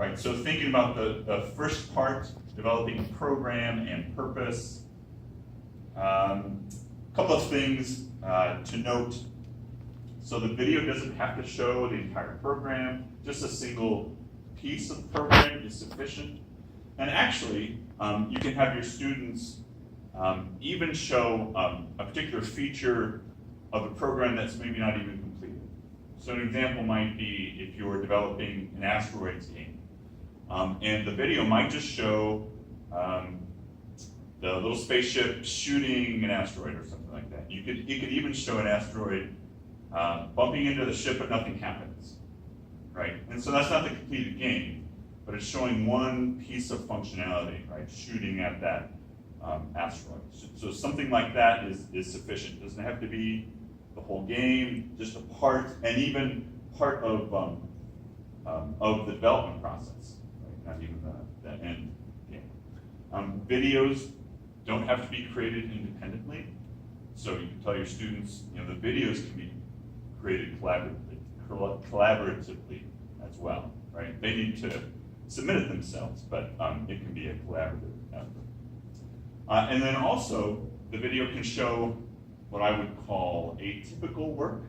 right? So thinking about the first part, developing program and purpose. A couple of things to note. So the video doesn't have to show the entire program, just a single piece of the program is sufficient. And actually, you can have your students even show a particular feature of a program that's maybe not even completed. So an example might be if you're developing an asteroids game, and the video might just show the little spaceship shooting an asteroid or something like that. You could even show an asteroid bumping into the ship but nothing happens, right? And so that's not the completed game, but it's showing one piece of functionality, right? Shooting at that asteroid. So something like that is sufficient. It doesn't have to be the whole game, just a part, and even part of the development process, right? Not even the end game. Videos don't have to be created independently. So you can tell your students, the videos can be created collaboratively as well, right? They need to submit it themselves, but it can be a collaborative effort. And then also, the video can show what I would call atypical work.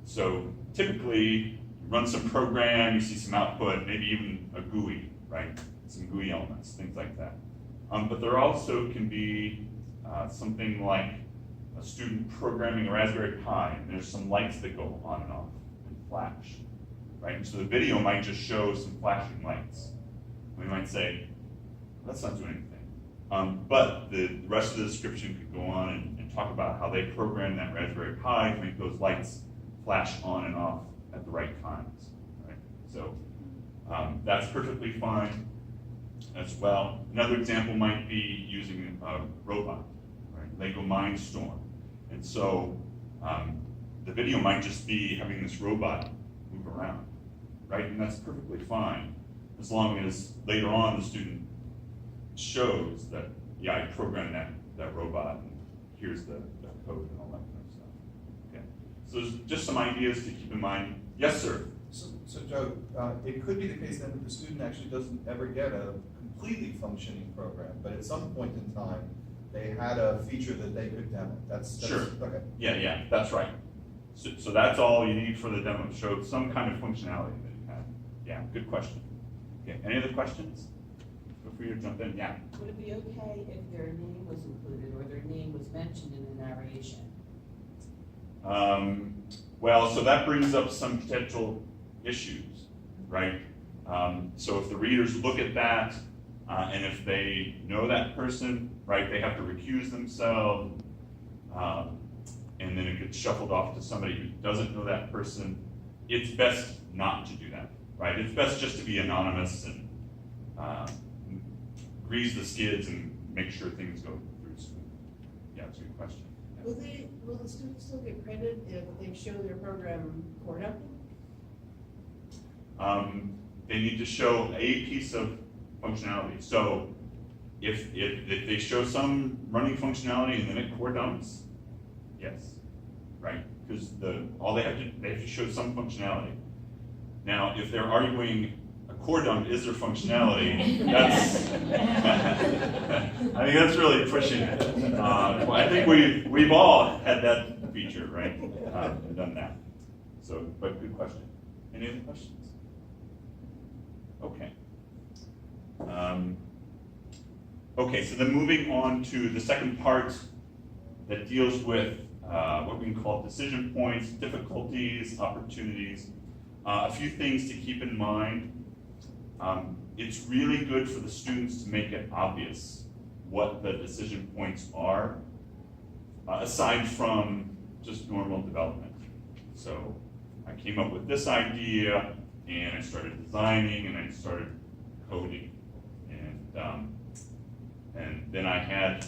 So typically, you run some program, you see some output, maybe even a GUI, right? Some GUI elements, things like that. But there also can be something like a student programming a Raspberry Pi, and there's some lights that go on and off and flash, right? And so the video might just show some flashing lights. We might say, well, that's not doing anything. But the rest of the description could go on and talk about how they program that Raspberry Pi to make those lights flash on and off at the right times, right? So that's perfectly fine as well. Another example might be using a robot, right? Lego Mindstorm. And so the video might just be having this robot move around, right? And that's perfectly fine, as long as later on the student shows that, yeah, I programmed that robot, and here's the code and all that kind of stuff. Okay, so there's just some ideas to keep in mind. Yes, sir? So Joe, it could be the case then that the student actually doesn't ever get a completely functioning program, but at some point in time, they had a feature that they could demo. That's sure. Okay. Yeah, that's right. So that's all you need for the demo, to show some kind of functionality that you have. Yeah, good question. Okay, any other questions? Feel free to jump in. Yeah. Would it be okay if their name was included or their name was mentioned in the narration? Well, so that brings up some potential issues, right? So if the readers look at that, and if they know that person, right, they have to recuse themselves, and then it gets shuffled off to somebody who doesn't know that person. It's best not to do that, right? It's best just to be anonymous and grease the skids and make sure things go through smooth. Yeah, it's a good question. Will the students still get credit if they show their program core dumping? They need to show a piece of functionality. So if they show some running functionality and then it core dumps, yes, right? Because they have to show some functionality. Now, if they're arguing a core dump is their functionality, that's I think that's really pushing it. I think we've all had that feature, right? And done that. So, but good question. Any other questions? Okay. Okay, so then moving on to the second part that deals with what we can call decision points, difficulties, opportunities. A few things to keep in mind. It's really good for the students to make it obvious what the decision points are, aside from just normal development. So I came up with this idea, and I started designing, and I started coding, and then I had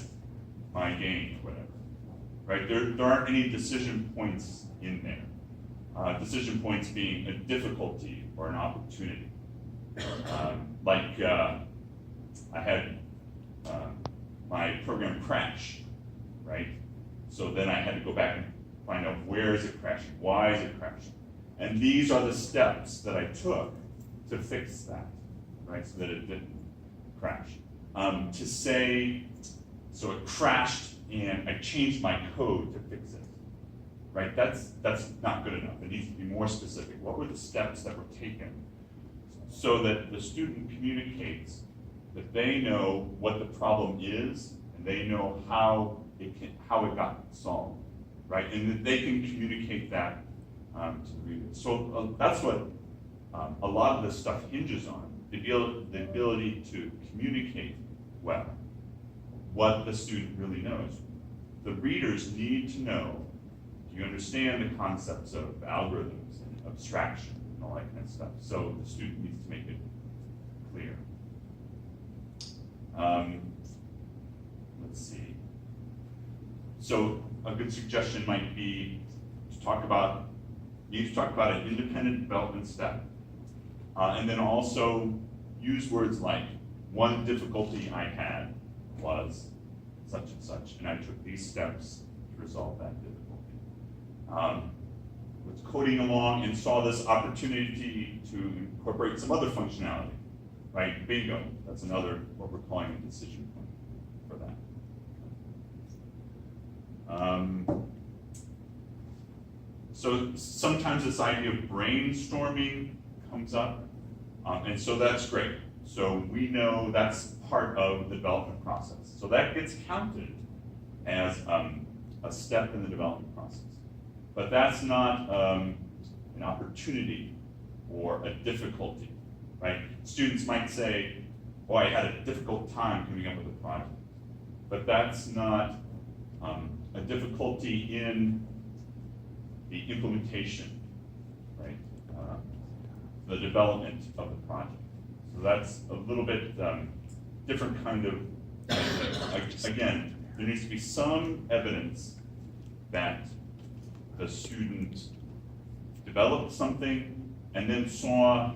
my game, or whatever. Right? There aren't any decision points in there. Decision points being a difficulty or an opportunity. I had my program crash, right? So then I had to go back and find out where is it crashing, why is it crashing? And these are the steps that I took to fix that. right, so that it didn't crash. To say, so it crashed and I changed my code to fix it, right? That's not good enough. It needs to be more specific. What were the steps that were taken so that the student communicates that they know what the problem is and they know how it got solved, right? And that they can communicate that to the reader. So that's what a lot of this stuff hinges on, the ability to communicate well what the student really knows. The readers need to know, do you understand the concepts of algorithms and abstraction and all that kind of stuff? So the student needs to make it clear. Let's see. So a good suggestion might be to talk about, you need to talk about an independent development step. And then also use words like, one difficulty I had was such and such, and I took these steps to resolve that difficulty. Was coding along and saw this opportunity to incorporate some other functionality, right? Bingo, that's another, what we're calling a decision point for that. So sometimes this idea of brainstorming comes up, and so that's great. So we know that's part of the development process. So that gets counted as a step in the development process. But that's not an opportunity or a difficulty, right? Students might say, oh, I had a difficult time coming up with a project. But that's not a difficulty in the implementation, right? The development of the project. So that's a little bit different kind of, again, there needs to be some evidence that the student developed something and then saw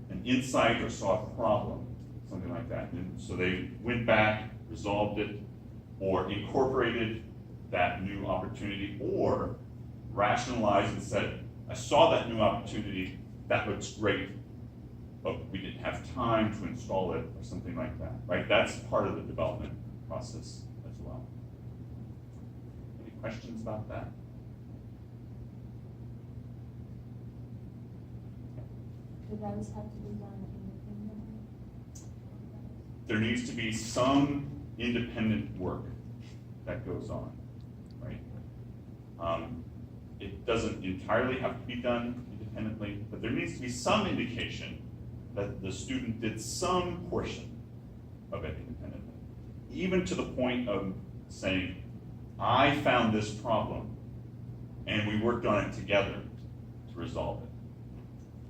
an insight or saw a problem, something like that. And so they went back, resolved it, or incorporated that new opportunity, or rationalized and said, I saw that new opportunity, that looks great, but we didn't have time to install it, or something like that, right? That's part of the development process as well. Any questions about that? Do those have to be done independently? There needs to be some independent work that goes on, right? It doesn't entirely have to be done independently, but there needs to be some indication that the student did some portion of it independently. Even to the point of saying, I found this problem and we worked on it together to resolve it,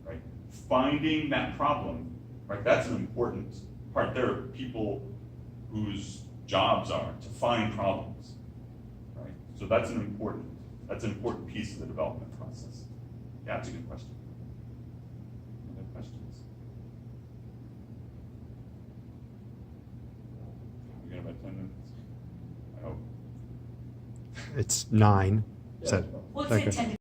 right? Finding that problem, right, that's an important part. There are people whose jobs are to find problems, right? So that's an important piece of the development process. Yeah, that's a good question. Other questions? We got about 10 minutes, I hope. It's 9. Yeah, So, We'll thank say you. 10